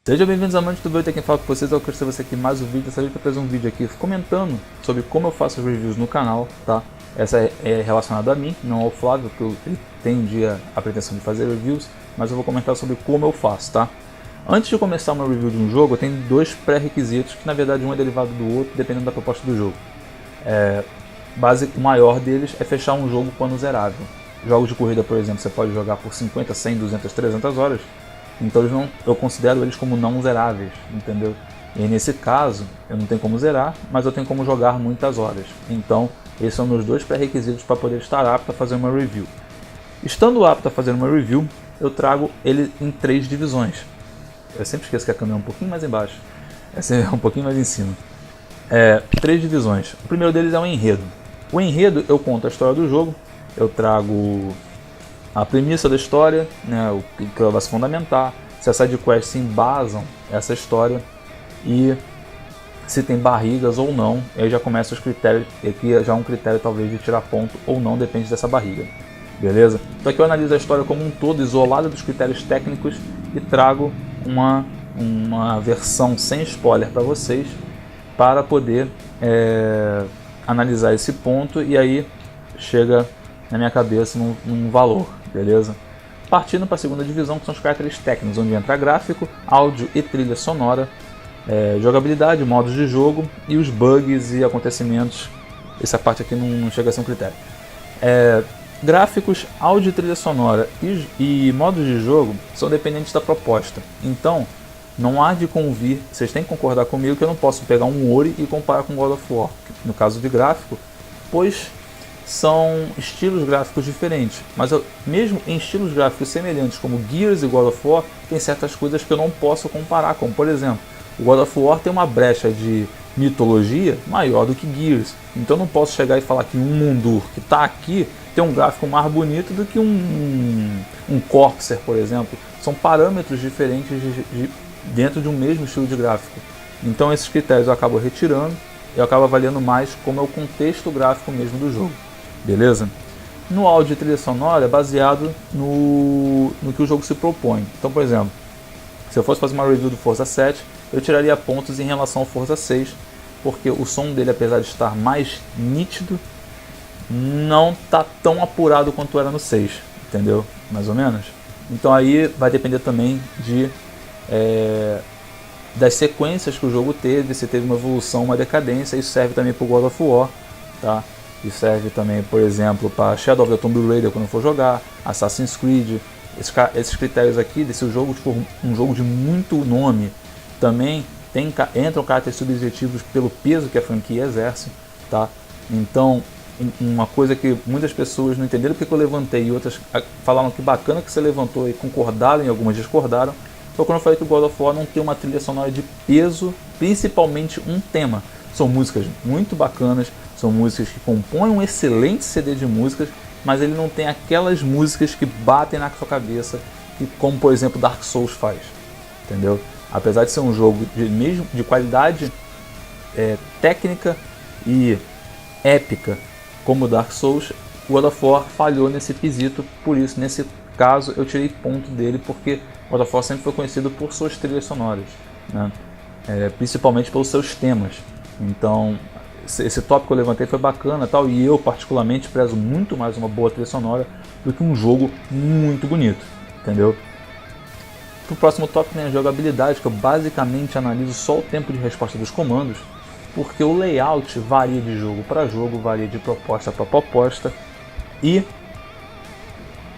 Sejam bem-vindos, amantes do vídeo, aqui quem fala com vocês é o Cristo, você aqui mais um vídeo. Dessa vez eu trazer um vídeo aqui comentando sobre como eu faço os reviews no canal, tá? Essa é relacionada a mim, não ao Flávio, que ele tem um dia a pretensão de fazer reviews, mas eu vou comentar sobre como eu faço, tá? Antes de começar uma review de um jogo, eu tenho dois pré-requisitos, que na verdade um é derivado do outro, dependendo da proposta do jogo. O maior deles é fechar um jogo quando zerável. Jogos de corrida, por exemplo, você pode jogar por 50, 100, 200, 300 horas. Então eu considero eles como não zeráveis, entendeu? E aí, nesse caso, eu não tenho como zerar, mas eu tenho como jogar muitas horas. Então, esses são meus dois pré-requisitos para poder estar apto a fazer uma review. Estando apto a fazer uma review, eu trago ele em 3 divisões. Eu sempre esqueço que a câmera é um pouquinho mais embaixo, essa é um pouquinho mais em cima. 3 divisões. O primeiro deles é o enredo. O enredo, eu conto a história do jogo, eu trago a premissa da história, né, o que ela vai se fundamentar, se as sidequests se embasam essa história e se tem barrigas ou não. Aí já começa os critérios, aqui já é um critério talvez de tirar ponto ou não, depende dessa barriga, beleza? Então aqui eu analiso a história como um todo, isolada dos critérios técnicos, e trago uma versão sem spoiler para vocês, para poder analisar esse ponto, e aí chega na minha cabeça num valor, beleza? Partindo para a segunda divisão, que são os caracteres técnicos, onde entra gráfico, áudio e trilha sonora, jogabilidade, modos de jogo e os bugs e acontecimentos. Essa parte aqui não chega a ser um critério. Gráficos, áudio e trilha sonora e modos de jogo são dependentes da proposta. Então, não há de convir, vocês têm que concordar comigo que eu não posso pegar um Ori e comparar com God of War, no caso de gráfico, pois são estilos gráficos diferentes, mas mesmo em estilos gráficos semelhantes como Gears e God of War, tem certas coisas que eu não posso comparar, como por exemplo, o God of War tem uma brecha de mitologia maior do que Gears, então eu não posso chegar e falar que um Mundur que está aqui tem um gráfico mais bonito do que um Corpser, por exemplo. São parâmetros diferentes dentro de um mesmo estilo de gráfico, então esses critérios eu acabo retirando. Eu acabo avaliando mais como é o contexto gráfico mesmo do jogo, beleza? No áudio e trilha sonora é baseado no que o jogo se propõe. Então, por exemplo, se eu fosse fazer uma review do Forza 7, eu tiraria pontos em relação ao Forza 6, porque o som dele, apesar de estar mais nítido, não está tão apurado quanto era no 6, entendeu? Mais ou menos. Então aí vai depender também das sequências que o jogo teve, se teve uma evolução, uma decadência. Isso serve também para o God of War, tá? Isso serve também, por exemplo, para Shadow of the Tomb Raider quando for jogar, Assassin's Creed. Esses critérios aqui, se o jogo for um jogo de muito nome, também entram caracteres subjetivos pelo peso que a franquia exerce, tá? Então, uma coisa que muitas pessoas não entenderam porque eu levantei, e outras falaram que bacana que você levantou e concordaram, e algumas discordaram, foi quando eu falei que o God of War não tem uma trilha sonora de peso, principalmente um tema. São músicas muito bacanas, são músicas que compõem um excelente CD de músicas, mas ele não tem aquelas músicas que batem na sua cabeça, como por exemplo Dark Souls faz, entendeu? Apesar de ser um jogo de qualidade técnica e épica como Dark Souls, o God of War falhou nesse quesito, por isso nesse caso eu tirei ponto dele, porque God of War sempre foi conhecido por suas trilhas sonoras, né? Principalmente pelos seus temas. Então esse tópico que eu levantei foi bacana, tal, e eu particularmente prezo muito mais uma boa trilha sonora do que um jogo muito bonito, entendeu? Para o próximo tópico tem a jogabilidade, que eu basicamente analiso só o tempo de resposta dos comandos, porque o layout varia de jogo para jogo, varia de proposta para proposta, e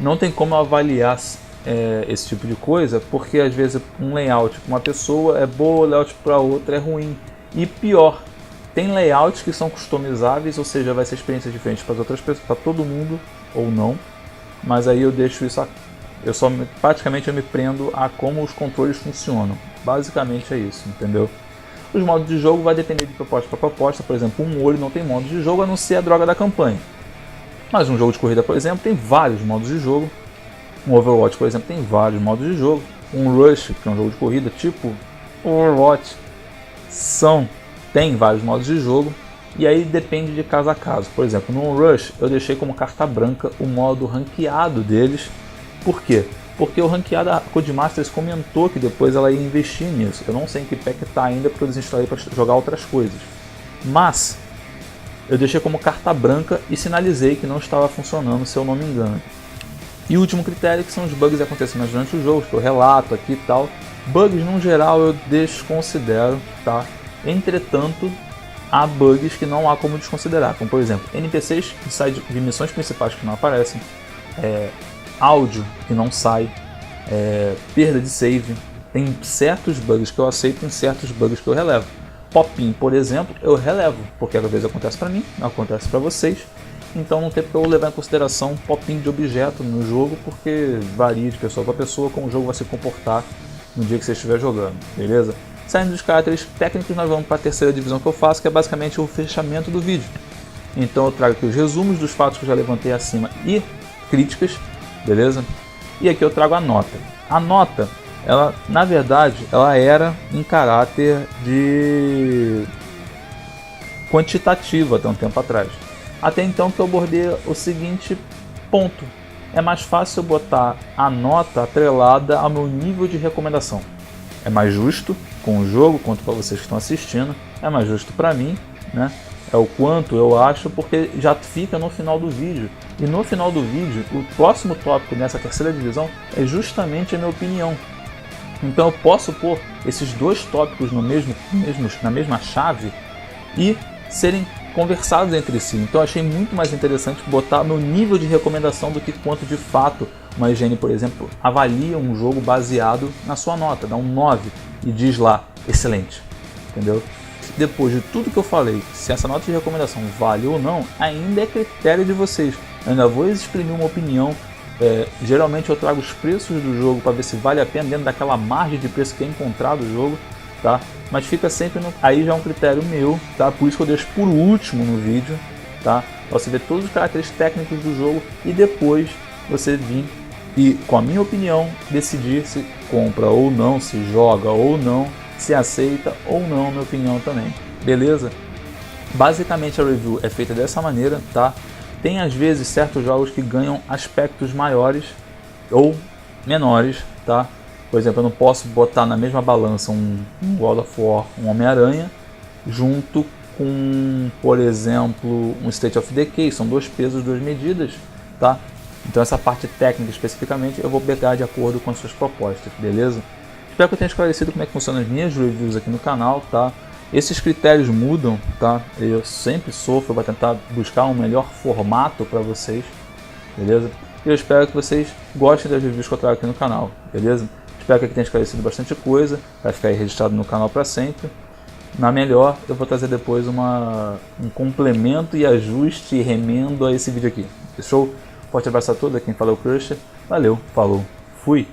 não tem como avaliar esse tipo de coisa, porque às vezes um layout para uma pessoa é bom, o layout para outra é ruim. E pior, tem layouts que são customizáveis, ou seja, vai ser experiências diferentes para as outras pessoas, para todo mundo ou não. Mas aí eu deixo isso, praticamente eu me prendo a como os controles funcionam. Basicamente é isso, entendeu? Os modos de jogo vai depender de proposta para proposta. Por exemplo, um Ori não tem modo de jogo a não ser a droga da campanha. Mas um jogo de corrida, por exemplo, tem vários modos de jogo. Um Overwatch, por exemplo, tem vários modos de jogo. Um Rush, que é um jogo de corrida tipo Overwatch, tem vários modos de jogo. E aí depende de caso a caso. Por exemplo, no Rush eu deixei como carta branca o modo ranqueado deles. Por quê? porque o ranqueado, a Codemasters comentou que depois ela ia investir nisso. Eu não sei em que pé que está ainda, porque eu desinstalei para jogar outras coisas. Mas eu deixei como carta branca e sinalizei que não estava funcionando, se eu não me engano. E o último critério, que são os bugs e acontecimentos durante o jogo, que eu relato aqui e tal. Bugs, no geral, eu desconsidero, tá? Entretanto, há bugs que não há como desconsiderar, como por exemplo, NPCs que saem de missões principais que não aparecem, áudio que não sai, perda de save. Tem certos bugs que eu aceito e certos bugs que eu relevo. Pop-in, por exemplo, eu relevo, porque às vezes acontece para mim, não acontece para vocês, então não tem porque eu levar em consideração pop-in de objeto no jogo, porque varia de pessoa para pessoa como o jogo vai se comportar no dia que você estiver jogando, beleza? Saindo dos caracteres técnicos, nós vamos para a terceira divisão que eu faço, que é basicamente o fechamento do vídeo. Então eu trago aqui os resumos dos fatos que eu já levantei acima e críticas, beleza? E aqui eu trago a nota. A nota, ela, na verdade, ela era em caráter de quantitativa até um tempo atrás. Até então que eu abordei o seguinte ponto. É mais fácil eu botar a nota atrelada ao meu nível de recomendação. É mais justo com o jogo, quanto para vocês que estão assistindo. É mais justo para mim, né? É o quanto eu acho, porque já fica no final do vídeo. E no final do vídeo, o próximo tópico nessa terceira divisão é justamente a minha opinião. Então eu posso pôr esses dois tópicos na mesma chave e serem conversados entre si. Então eu achei muito mais interessante botar meu nível de recomendação do que quanto de fato uma IGN, por exemplo, avalia um jogo baseado na sua nota, dá um 9 e diz lá, excelente, entendeu? Depois de tudo que eu falei, se essa nota de recomendação vale ou não, ainda é critério de vocês. Eu ainda vou exprimir uma opinião. Geralmente eu trago os preços do jogo para ver se vale a pena dentro daquela margem de preço que é encontrado o jogo, tá? Mas fica sempre aí já é um critério meu, tá? Por isso que eu deixo por último no vídeo, tá? Pra você ver todos os caracteres técnicos do jogo e depois você vir e, com a minha opinião, decidir se compra ou não, se joga ou não, se aceita ou não, minha opinião também, beleza? Basicamente a review é feita dessa maneira, tá? Tem às vezes certos jogos que ganham aspectos maiores ou menores, tá? Por exemplo, eu não posso botar na mesma balança um God of War, um Homem-Aranha, junto com, por exemplo, um State of Decay. São dois pesos, duas medidas, tá? Então essa parte técnica especificamente eu vou pegar de acordo com as suas propostas, beleza? Espero que eu tenha esclarecido como é que funcionam as minhas reviews aqui no canal, tá? Esses critérios mudam, tá? Eu sempre sofro para tentar buscar um melhor formato para vocês, beleza? E eu espero que vocês gostem das reviews que eu trago aqui no canal, beleza? Espero que aqui tenha esclarecido bastante coisa, vai ficar aí registrado no canal para sempre. Na melhor, eu vou trazer depois um complemento e ajuste e remendo a esse vídeo aqui. Fechou? Forte abraço a todos, quem fala é o Crusher. Valeu, falou, fui!